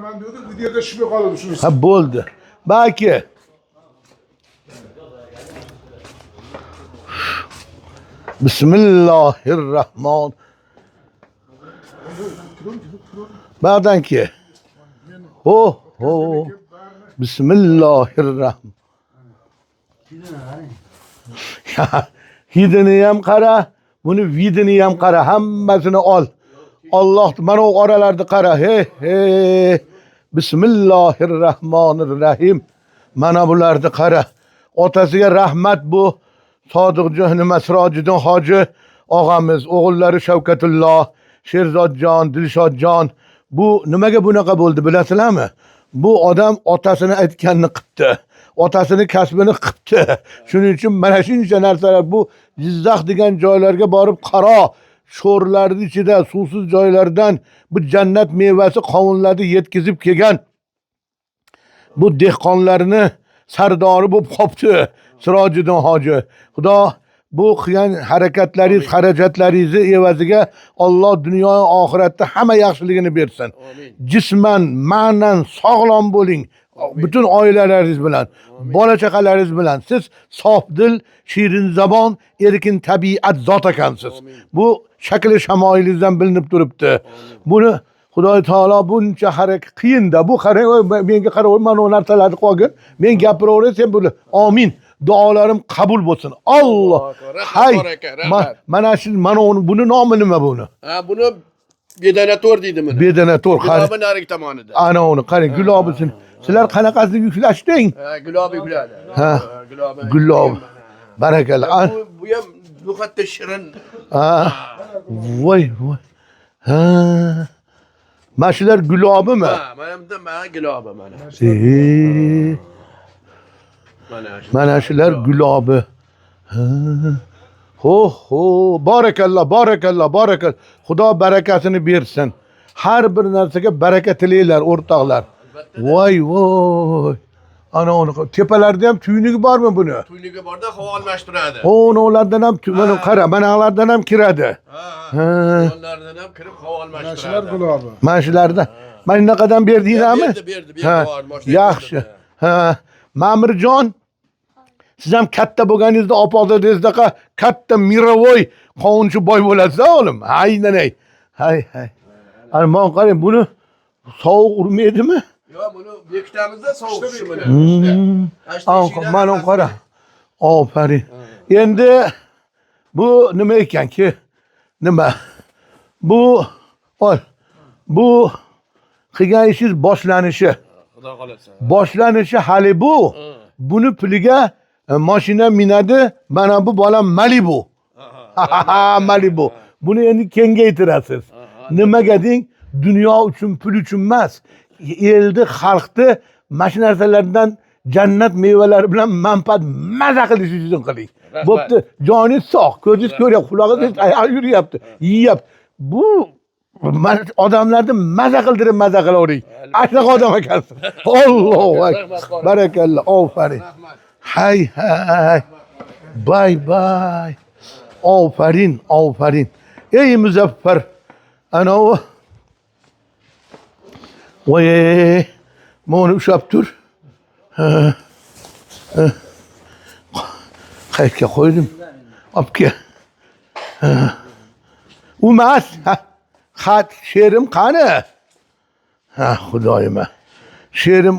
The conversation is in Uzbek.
Ben diyordum videoda şüphe kalıyorsunuz. Ha bo'ldi. Belki. Bismillahirrahmanirrahim. Ba'dan ki. Ho ho. Bismillahirrahmanirrahim. Ya hidini ham qara, buni vidini ham qara, hammasini ol. Allah mana o oralarda qara. He. Bismillahirrahmanirrahim. Mana bularni qara. Otasiga rahmat bu Sodiqjon Sirajiddin hoji og'amiz, o'g'illari Shavkatulloh, Sherzodjon, Dilshodjon. Bu nimaga bunaqa bo'ldi bilasizlarmi? Bu odam otasini aytganini qilibdi. Otasini kasbini qilibdi. Shuning uchun mana shuncha narsalar bu Jizzax degan joylarga borib qaro. Sho'rlarning ichida suvsiz joylardan bu jannat mevasi qovunlarni yetkazib kelgan bu dehqonlarni sardori bo'lib qopti Sirojiddin hoji. Xudo bu qilgan harakatlaringiz, xarajatlaringizni evaziga Alloh dunyo oxiratda hamma yaxshiligini bersin. Jisman, ma'nan sog'lom bo'ling. Bütün oilalaringiz bilan, bola chaqalaringiz bilan siz sofdil, shirin zabon, erkin tabiat zot ekansiz. Bu shakli shamoilingizdan bilinib turibdi. Buni Xudoy taolo buncha harakat qiyinda. Bu qarang, menga qarab, mana bu narsalarni qolgin. Men gapiraveraman, sen buni amin. Duolarim qabul bo'lsin. Alloh. Hay. Mana shu buni nomi nima buni? Ha, buni bedanator deydi buni. Bedanator. Gulobi narigi tomonida. Ana uni qarang, gulobisin. Sizlar qanaqasini yuklashding? Ha, gulobi yukladi. Ha. Gulob. Barakalloh. Bu ham no'xatda shirin. Ha. Voy. Ha. Mana shular gulobimi? Ha, mana gulobi mana. Mana shular gulobi. Ha. Ho, barakalloh. Xudo barakasini bersin. Har bir narsaga baraka tilaylar o'rtoqlar. Voy. Ana uni tepalarda ham tuynigi bormi buni? Tuynigi borda havo almashtiradi. Ulardan ham mana qara, manalardan ham kiradi. Ha. Ulardan ham kirib havo almashtiradi. Shular gulobi. Mana shularda. Mana shunaqadan berdinglarmi? Berdi. Yaxshi. Ha. Ma'mirjon, siz ham katta bo'lganingizda opozadingizdaqa katta miravoy qovunchi boy bo'lasiz o'g'lim. Aynan. Hay. Ana men qarang, buni sovuq urmaydimi? Yo'q, buni bekitamizda sovuq tushi bilan. Mana qara. Aferin. Endi bu nima ekanki? Nima? Bu qilgan ishingiz boshlanishi. Xudo xolasa. Boshlanishi hali bu. Buni puliga mashina minadi. Mana bu bola Malibu. Malibu. Buni endi kengaytirasiz. Nimaga deng? Dunyo uchun, pul uchun emas. Elni, xalqni mana shu narsalardan jannat mevalari bilan manfaat maza qilish uchun qiling. Bo'pti, joningiz sog', ko'zingiz ko'ryapti, quloqingiz yuryapti, yeyapti. Bu odamlarni maza qilavering. Ashunaqa odam ekansiz. Allohu akbar. Barakalloh. Aferin. Hay. Bay. Aferin. Ey Muzaffar. Ana o. Voy. Meni ushlab tur. Qayerga qo'ydim? Olib kel. Umas. Xat she'rim qani? Ha, Xudoyim. She'rim